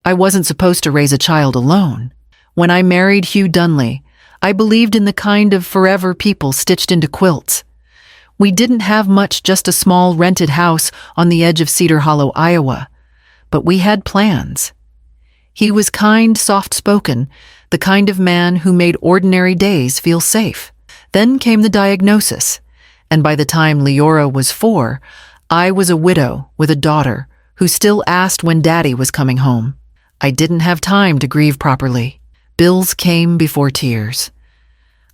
I wasn't supposed to raise a child alone. When I married Hugh Dunley, I believed in the kind of forever people stitched into quilts. We didn't have much, just a small rented house on the edge of Cedar Hollow, Iowa. But we had plans. He was kind, soft-spoken, the kind of man who made ordinary days feel safe. Then came the diagnosis, and by the time Leora was 4, I was a widow with a daughter who still asked when Daddy was coming home. I didn't have time to grieve properly. Bills came before tears.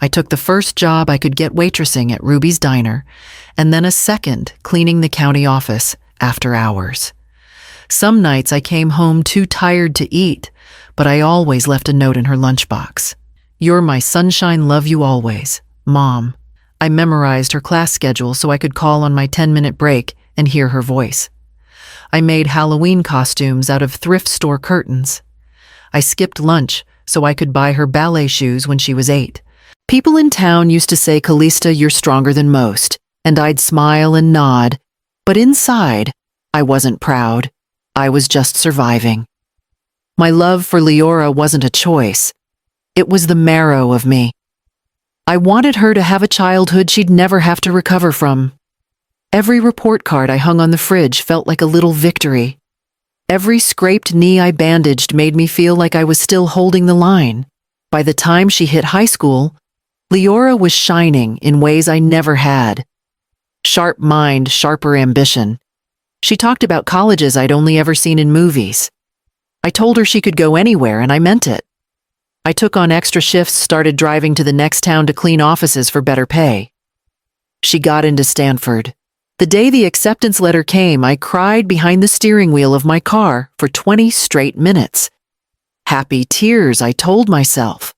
I took the first job I could get waitressing at Ruby's Diner, and then a second cleaning the county office after hours. Some nights I came home too tired to eat, but I always left a note in her lunchbox. "You're my sunshine, love you always, Mom." I memorized her class schedule so I could call on my 10-minute break and hear her voice. I made Halloween costumes out of thrift store curtains. I skipped lunch so I could buy her ballet shoes when she was 8. People in town used to say, "Callista, you're stronger than most," and I'd smile and nod, but inside, I wasn't proud. I was just surviving. My love for Leora wasn't a choice. It was the marrow of me. I wanted her to have a childhood she'd never have to recover from. Every report card I hung on the fridge felt like a little victory. Every scraped knee I bandaged made me feel like I was still holding the line. By the time she hit high school, Leora was shining in ways I never had. Sharp mind, sharper ambition. She talked about colleges I'd only ever seen in movies. I told her she could go anywhere, and I meant it. I took on extra shifts, started driving to the next town to clean offices for better pay. She got into Stanford. The day the acceptance letter came, I cried behind the steering wheel of my car for 20 straight minutes. Happy tears, I told myself.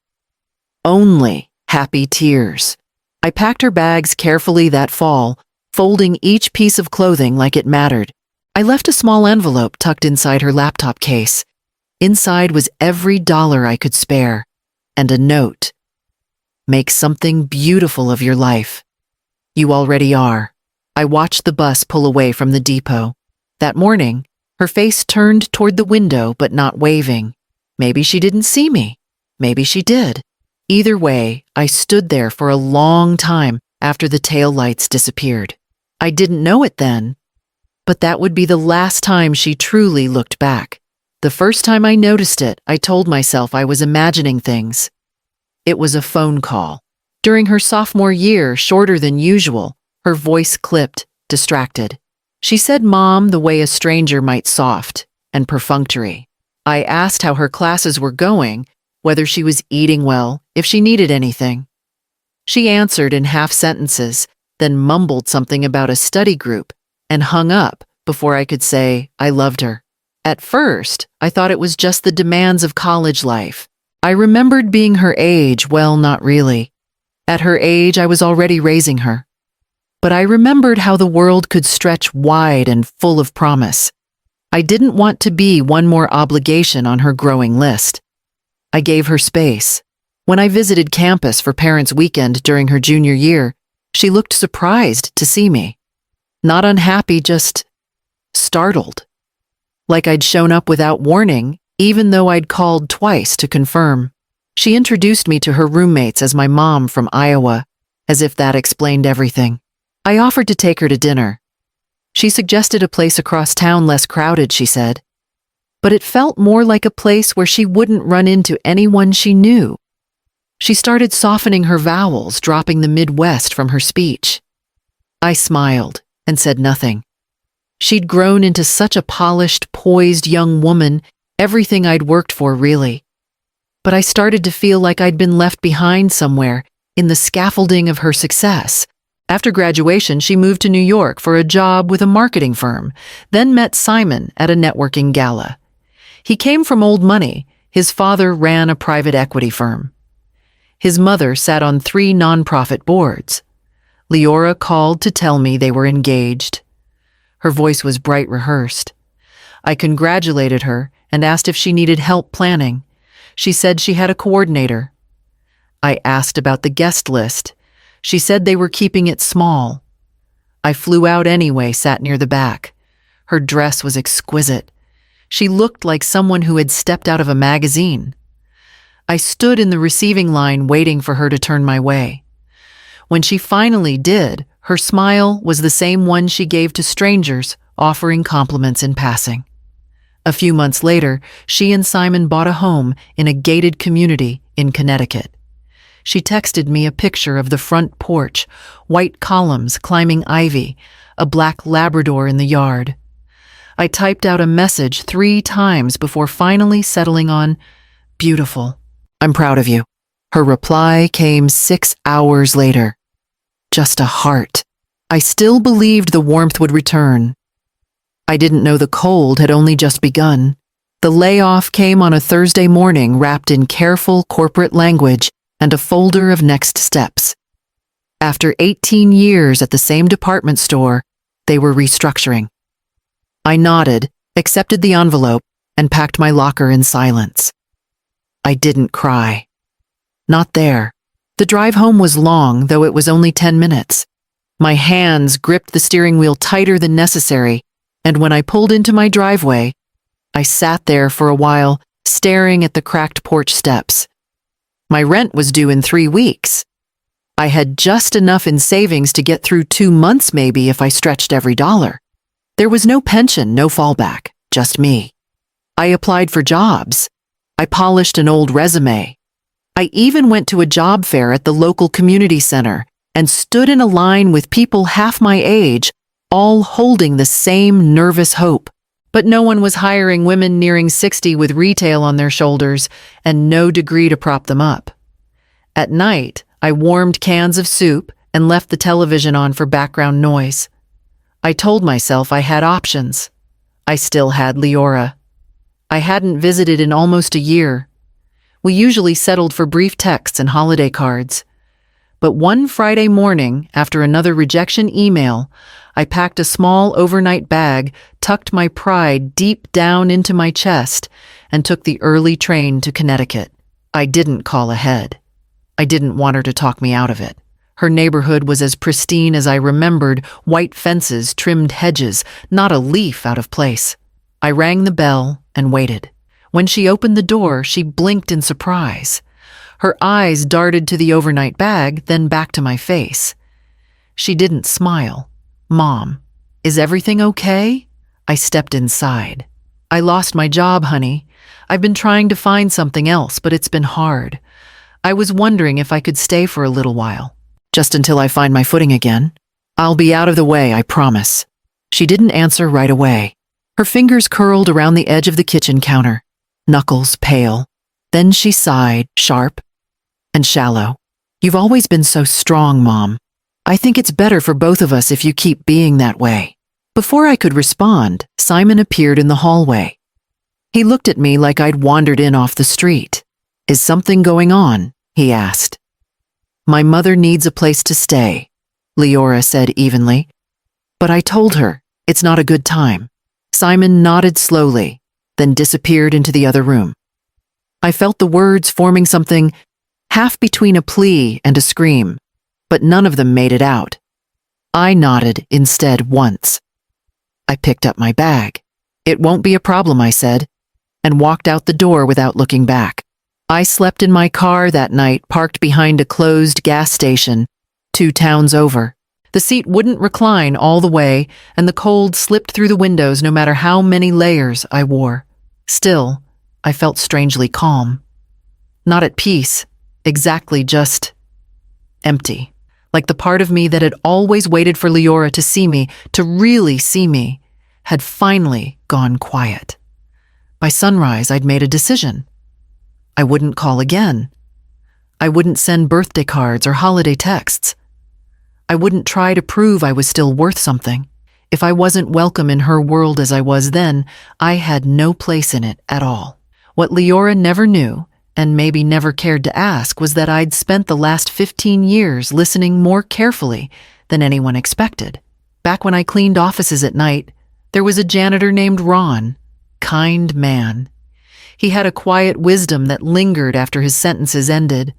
Only happy tears. I packed her bags carefully that fall, folding each piece of clothing like it mattered. I left a small envelope tucked inside her laptop case. Inside was every dollar I could spare, and a note. "Make something beautiful of your life. You already are." I watched the bus pull away from the depot. That morning, her face turned toward the window but not waving. Maybe she didn't see me. Maybe she did. Either way, I stood there for a long time after the tail lights disappeared. I didn't know it then, but that would be the last time she truly looked back. The first time I noticed it, I told myself I was imagining things. It was a phone call. During her sophomore year, shorter than usual, her voice clipped, distracted. She said "Mom" the way a stranger might, soft and perfunctory. I asked how her classes were going, whether she was eating well, if she needed anything. She answered in half sentences, then mumbled something about a study group and hung up before I could say I loved her. At first, I thought it was just the demands of college life. I remembered being her age. Well, not really. At her age, I was already raising her. But I remembered how the world could stretch wide and full of promise. I didn't want to be one more obligation on her growing list. I gave her space. When I visited campus for Parents' Weekend during her junior year, she looked surprised to see me. Not unhappy, just startled. Like I'd shown up without warning, even though I'd called twice to confirm. She introduced me to her roommates as my mom from Iowa, as if that explained everything. I offered to take her to dinner. She suggested a place across town, less crowded, she said. But it felt more like a place where she wouldn't run into anyone she knew. She started softening her vowels, dropping the Midwest from her speech. I smiled and said nothing. She'd grown into such a polished, poised young woman, everything I'd worked for, really. But I started to feel like I'd been left behind somewhere in the scaffolding of her success. After graduation, she moved to New York for a job with a marketing firm, then met Simon at a networking gala. He came from old money. His father ran a private equity firm. His mother sat on 3 nonprofit boards. Leora called to tell me they were engaged. Her voice was bright, rehearsed. I congratulated her and asked if she needed help planning. She said she had a coordinator. I asked about the guest list. She said they were keeping it small. I flew out anyway, sat near the back. Her dress was exquisite. She looked like someone who had stepped out of a magazine. I stood in the receiving line waiting for her to turn my way. When she finally did, her smile was the same one she gave to strangers, offering compliments in passing. A few months later, she and Simon bought a home in a gated community in Connecticut. She texted me a picture of the front porch, white columns climbing ivy, a black Labrador in the yard. I typed out a message 3 times before finally settling on, "Beautiful. I'm proud of you." Her reply came 6 hours later. Just a heart. I still believed the warmth would return. I didn't know the cold had only just begun. The layoff came on a Thursday morning wrapped in careful corporate language and a folder of next steps. After 18 years at the same department store, they were restructuring. I nodded, accepted the envelope, and packed my locker in silence. I didn't cry. Not there. The drive home was long, though it was only 10 minutes. My hands gripped the steering wheel tighter than necessary, and when I pulled into my driveway, I sat there for a while, staring at the cracked porch steps. My rent was due in 3 weeks. I had just enough in savings to get through 2 months maybe if I stretched every dollar. There was no pension, no fallback, just me. I applied for jobs. I polished an old resume. I even went to a job fair at the local community center and stood in a line with people half my age, all holding the same nervous hope. But no one was hiring women nearing 60 with retail on their shoulders and no degree to prop them up. At night, I warmed cans of soup and left the television on for background noise. I told myself I had options. I still had Leora. I hadn't visited in almost a year. We usually settled for brief texts and holiday cards. But one Friday morning, after another rejection email, I packed a small overnight bag, tucked my pride deep down into my chest, and took the early train to Connecticut. I didn't call ahead. I didn't want her to talk me out of it. Her neighborhood was as pristine as I remembered, white fences, trimmed hedges, not a leaf out of place. I rang the bell and waited. When she opened the door, she blinked in surprise. Her eyes darted to the overnight bag, then back to my face. She didn't smile. "Mom, is everything okay?" I stepped inside. "I lost my job, honey. I've been trying to find something else, but it's been hard. I was wondering if I could stay for a little while. Just until I find my footing again. I'll be out of the way, I promise." She didn't answer right away. Her fingers curled around the edge of the kitchen counter, knuckles pale. Then she sighed, sharp and shallow. "You've always been so strong, Mom. I think it's better for both of us if you keep being that way." Before I could respond, Simon appeared in the hallway. He looked at me like I'd wandered in off the street. "Is something going on?" he asked. "My mother needs a place to stay," Leora said evenly. But I told her, it's not a good time. Simon nodded slowly, then disappeared into the other room. I felt the words forming something half between a plea and a scream, but none of them made it out. I nodded instead once. I picked up my bag. "It won't be a problem," I said, and walked out the door without looking back. I slept in my car that night, parked behind a closed gas station, 2 towns over. The seat wouldn't recline all the way, and the cold slipped through the windows no matter how many layers I wore. Still, I felt strangely calm. Not at peace, exactly, just empty. Like the part of me that had always waited for Leora to see me, to really see me, had finally gone quiet. By sunrise, I'd made a decision. I wouldn't call again. I wouldn't send birthday cards or holiday texts. I wouldn't try to prove I was still worth something. If I wasn't welcome in her world as I was then, I had no place in it at all. What Leora never knew, and maybe never cared to ask, was that I'd spent the last 15 years listening more carefully than anyone expected. Back when I cleaned offices at night, there was a janitor named Ron, kind man. He had a quiet wisdom that lingered after his sentences ended.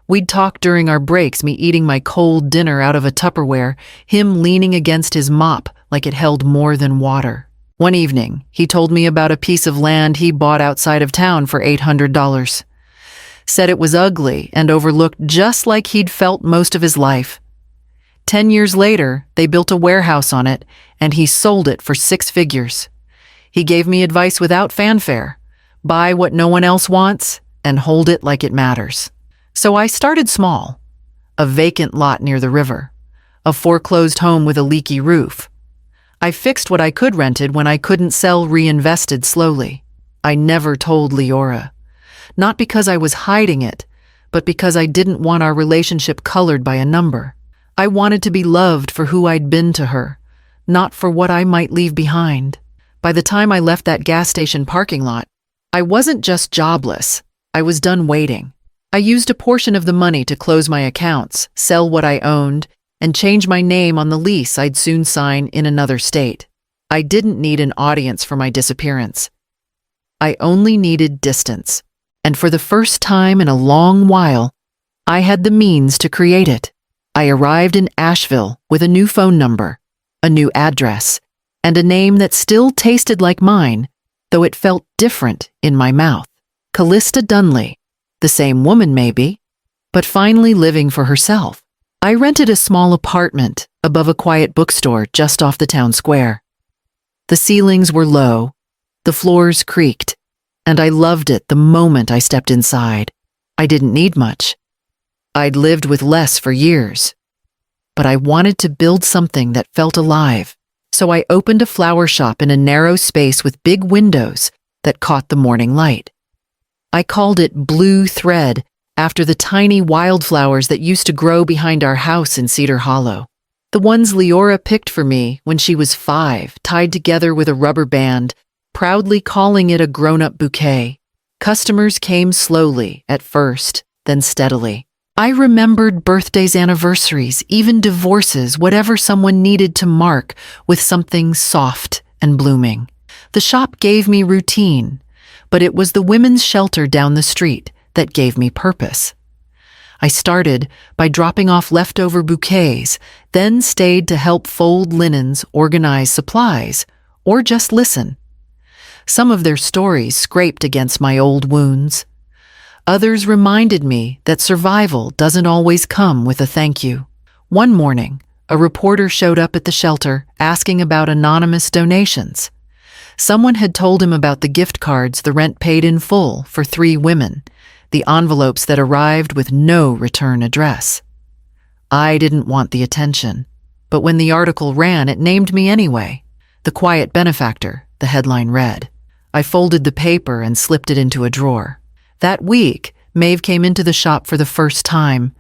We'd talk during our breaks, me eating my cold dinner out of a Tupperware, him leaning against his mop like it held more than water. One evening, he told me about a piece of land he bought outside of town for $800. Said it was ugly and overlooked just like he'd felt most of his life. 10 years later, they built a warehouse on it, and he sold it for 6 figures. He gave me advice without fanfare: buy what no one else wants and hold it like it matters. So I started small. A vacant lot near the river. A foreclosed home with a leaky roof. I fixed what I could rented when I couldn't sell, reinvested slowly. I never told Leora. Not because I was hiding it, but because I didn't want our relationship colored by a number. I wanted to be loved for who I'd been to her, not for what I might leave behind. By the time I left that gas station parking lot, I wasn't just jobless. I was done waiting. I used a portion of the money to close my accounts, sell what I owned, and change my name on the lease I'd soon sign in another state. I didn't need an audience for my disappearance. I only needed distance. And for the first time in a long while, I had the means to create it. I arrived in Asheville with a new phone number, a new address, and a name that still tasted like mine, though it felt different in my mouth. Callista Dunley, the same woman maybe, but finally living for herself. I rented a small apartment above a quiet bookstore just off the town square. The ceilings were low, the floors creaked, and I loved it the moment I stepped inside. I didn't need much. I'd lived with less for years. But I wanted to build something that felt alive, so I opened a flower shop in a narrow space with big windows that caught the morning light. I called it Blue Thread, after the tiny wildflowers that used to grow behind our house in Cedar Hollow. The ones Leora picked for me when she was 5, tied together with a rubber band, proudly calling it a grown-up bouquet. Customers came slowly at first, then steadily. I remembered birthdays, anniversaries, even divorces, whatever someone needed to mark with something soft and blooming. The shop gave me routine, but it was the women's shelter down the street that gave me purpose. I started by dropping off leftover bouquets, then stayed to help fold linens, organize supplies, or just listen. Some of their stories scraped against my old wounds. Others reminded me that survival doesn't always come with a thank you. One morning, a reporter showed up at the shelter asking about anonymous donations. Someone had told him about the gift cards the rent paid in full for 3 women, the envelopes that arrived with no return address. I didn't want the attention, but when the article ran, it named me anyway. The Quiet Benefactor, the headline read. I folded the paper and slipped it into a drawer. That week, Maeve came into the shop for the first time.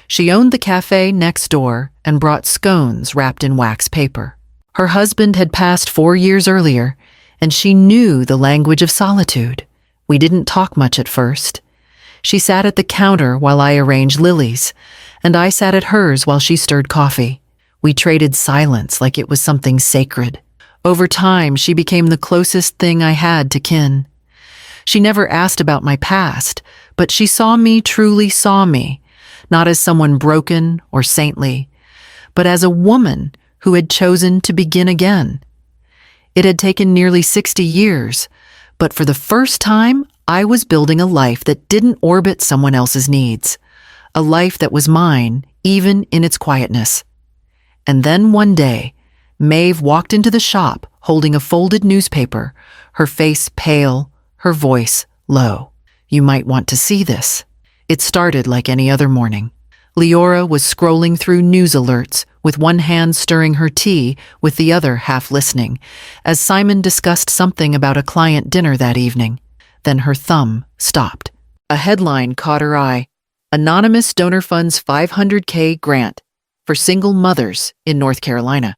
She owned the cafe next door and brought scones wrapped in wax paper. Her husband had passed 4 years earlier, and she knew the language of solitude. We didn't talk much at first. She sat at the counter while I arranged lilies, and I sat at hers while she stirred coffee. We traded silence like it was something sacred. Over time, she became the closest thing I had to kin. She never asked about my past, but she saw me, truly saw me, not as someone broken or saintly, but as a woman who had chosen to begin again. It had taken nearly 60 years, but for the first time, I was building a life that didn't orbit someone else's needs, a life that was mine, even in its quietness. And then one day, Maeve walked into the shop holding a folded newspaper, her face pale, her voice low. You might want to see this. It started like any other morning. Leora was scrolling through news alerts, with one hand stirring her tea, with the other half listening, as Simon discussed something about a client dinner that evening. Then her thumb stopped. A headline caught her eye. Anonymous donor funds $500K grant for single mothers in North Carolina.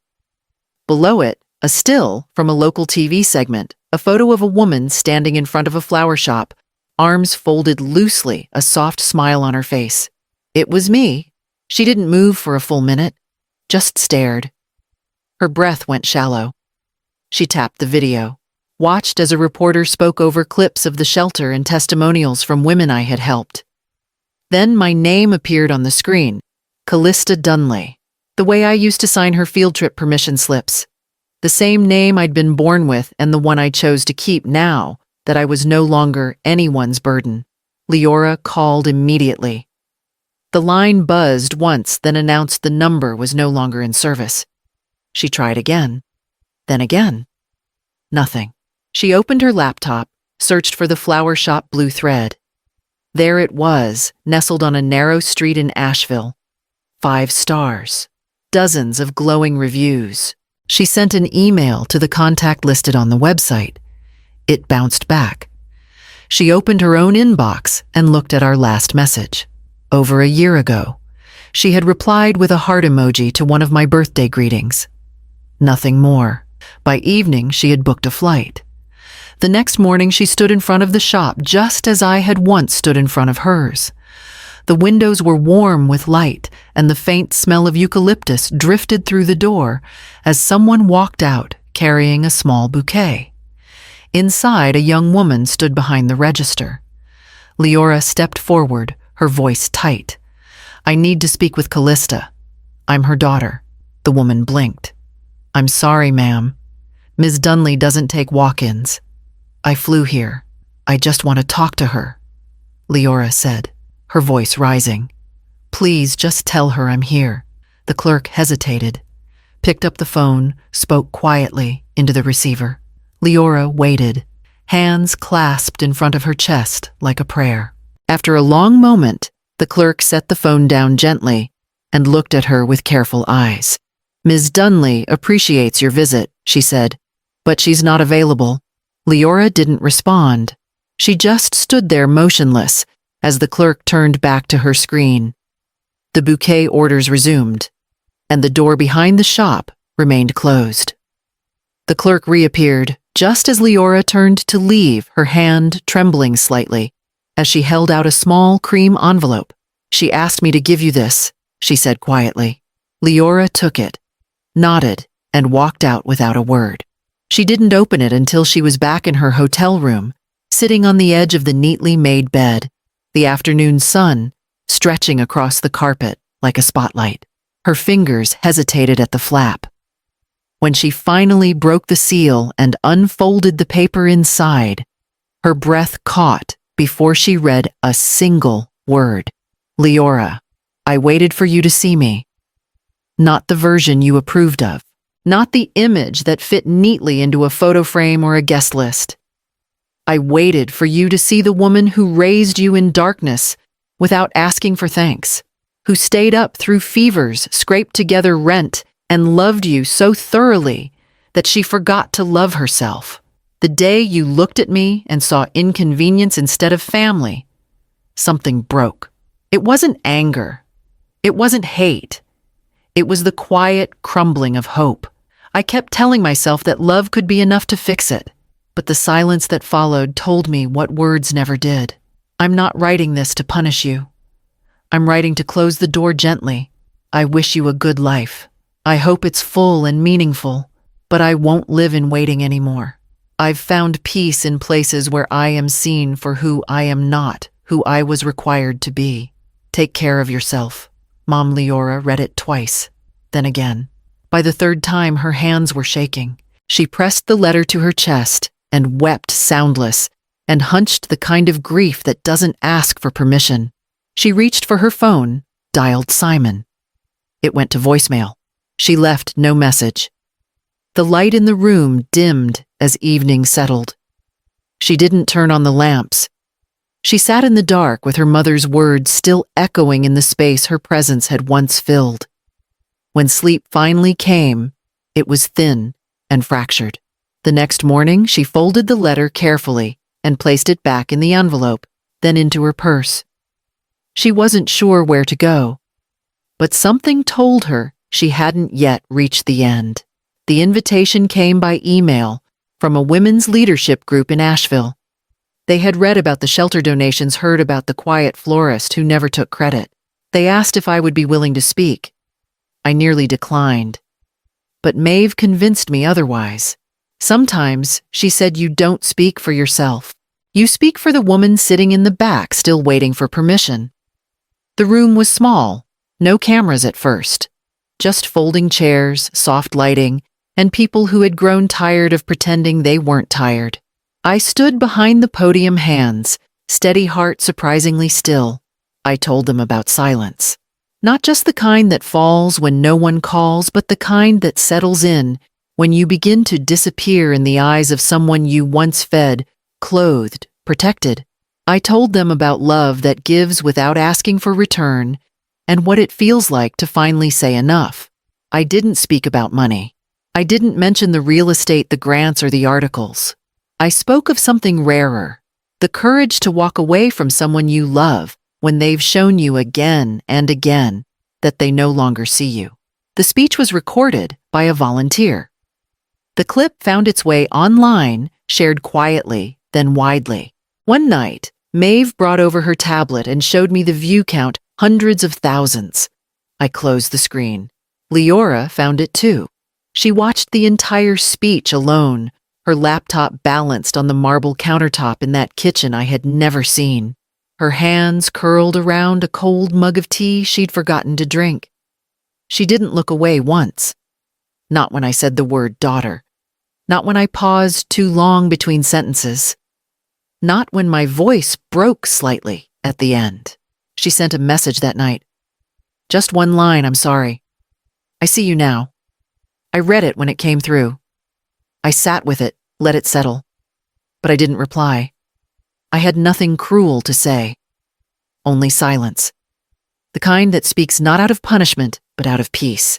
Below it, a still from a local TV segment, a photo of a woman standing in front of a flower shop, arms folded loosely, a soft smile on her face. It was me. She didn't move for a full minute, just stared. Her breath went shallow. She tapped the video, watched as a reporter spoke over clips of the shelter and testimonials from women I had helped. Then my name appeared on the screen, Callista Dunley, the way I used to sign her field trip permission slips. The same name I'd been born with and the one I chose to keep now that I was no longer anyone's burden. Leora called immediately. The line buzzed once, then announced the number was no longer in service. She tried again, then again. Nothing. She opened her laptop, searched for the flower shop blue thread. There it was, nestled on a narrow street in Asheville. 5 stars. Dozens of glowing reviews. She sent an email to the contact listed on the website. It bounced back. She opened her own inbox and looked at our last message. Over a year ago, she had replied with a heart emoji to one of my birthday greetings. Nothing more. By evening, she had booked a flight. The next morning, she stood in front of the shop just as I had once stood in front of hers. The windows were warm with light, and the faint smell of eucalyptus drifted through the door as someone walked out carrying a small bouquet. Inside, a young woman stood behind the register. Leora stepped forward, her voice tight. "I need to speak with Callista. I'm her daughter." The woman blinked. "I'm sorry, ma'am. Ms. Dunley doesn't take walk-ins. I flew here. I just want to talk to her," Leora said, her voice rising. "Please just tell her I'm here." The clerk hesitated, picked up the phone, spoke quietly into the receiver. Leora waited, hands clasped in front of her chest like a prayer. After a long moment, the clerk set the phone down gently and looked at her with careful eyes. "Ms. Dunley appreciates your visit," she said, "but she's not available." Leora didn't respond. She just stood there motionless as the clerk turned back to her screen. The bouquet orders resumed, and the door behind the shop remained closed. The clerk reappeared just as Leora turned to leave, her hand trembling slightly as she held out a small cream envelope. "She asked me to give you this," she said quietly. Leora took it, nodded, and walked out without a word. She didn't open it until she was back in her hotel room, sitting on the edge of the neatly made bed, the afternoon sun stretching across the carpet like a spotlight. Her fingers hesitated at the flap. When she finally broke the seal and unfolded the paper inside, her breath caught before she read a single word. "Leora, I waited for you to see me. Not the version you approved of. Not the image that fit neatly into a photo frame or a guest list. I waited for you to see the woman who raised you in darkness without asking for thanks, who stayed up through fevers, scraped together rent, and loved you so thoroughly that she forgot to love herself. The day you looked at me and saw inconvenience instead of family, something broke. It wasn't anger. It wasn't hate. It was the quiet crumbling of hope. I kept telling myself that love could be enough to fix it, but the silence that followed told me what words never did. I'm not writing this to punish you. I'm writing to close the door gently. I wish you a good life. I hope it's full and meaningful, but I won't live in waiting anymore. I've found peace in places where I am seen for who I am not, who I was required to be. Take care of yourself. Mom. Leora read it twice, then again. By the third time, her hands were shaking. She pressed the letter to her chest and wept soundless and hunched the kind of grief that doesn't ask for permission. She reached for her phone, dialed Simon. It went to voicemail. She left no message. The light in the room dimmed as evening settled. She didn't turn on the lamps. She sat in the dark with her mother's words still echoing in the space her presence had once filled. When sleep finally came, it was thin and fractured. The next morning, she folded the letter carefully and placed it back in the envelope, then into her purse. She wasn't sure where to go, but something told her she hadn't yet reached the end. The invitation came by email from a women's leadership group in Asheville. They had read about the shelter donations, heard about the quiet florist who never took credit. They asked if I would be willing to speak. I nearly declined. But Maeve convinced me otherwise. Sometimes, she said, you don't speak for yourself. You speak for the woman sitting in the back still waiting for permission. The room was small, no cameras at first. Just folding chairs, soft lighting, and people who had grown tired of pretending they weren't tired. I stood behind the podium, hands, steady, heart surprisingly still. I told them about silence. Not just the kind that falls when no one calls, but the kind that settles in when you begin to disappear in the eyes of someone you once fed, clothed, protected. I told them about love that gives without asking for return and what it feels like to finally say enough. I didn't speak about money. I didn't mention the real estate, the grants, or the articles. I spoke of something rarer, the courage to walk away from someone you love when they've shown you again and again that they no longer see you. The speech was recorded by a volunteer. The clip found its way online, shared quietly, then widely. One night, Maeve brought over her tablet and showed me the view count, hundreds of thousands. I closed the screen. Leora found it too. She watched the entire speech alone, her laptop balanced on the marble countertop in that kitchen I had never seen. Her hands curled around a cold mug of tea she'd forgotten to drink. She didn't look away once. Not when I said the word daughter. Not when I paused too long between sentences. Not when my voice broke slightly at the end. She sent a message that night. Just one line, "I'm sorry. I see you now." I read it when it came through. I sat with it, let it settle. But I didn't reply. I had nothing cruel to say. Only silence. The kind that speaks not out of punishment, but out of peace.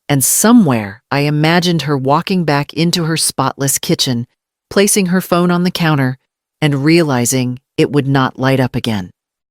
And somewhere I imagined her walking back into her spotless kitchen, placing her phone on the counter, and realizing it would not light up again.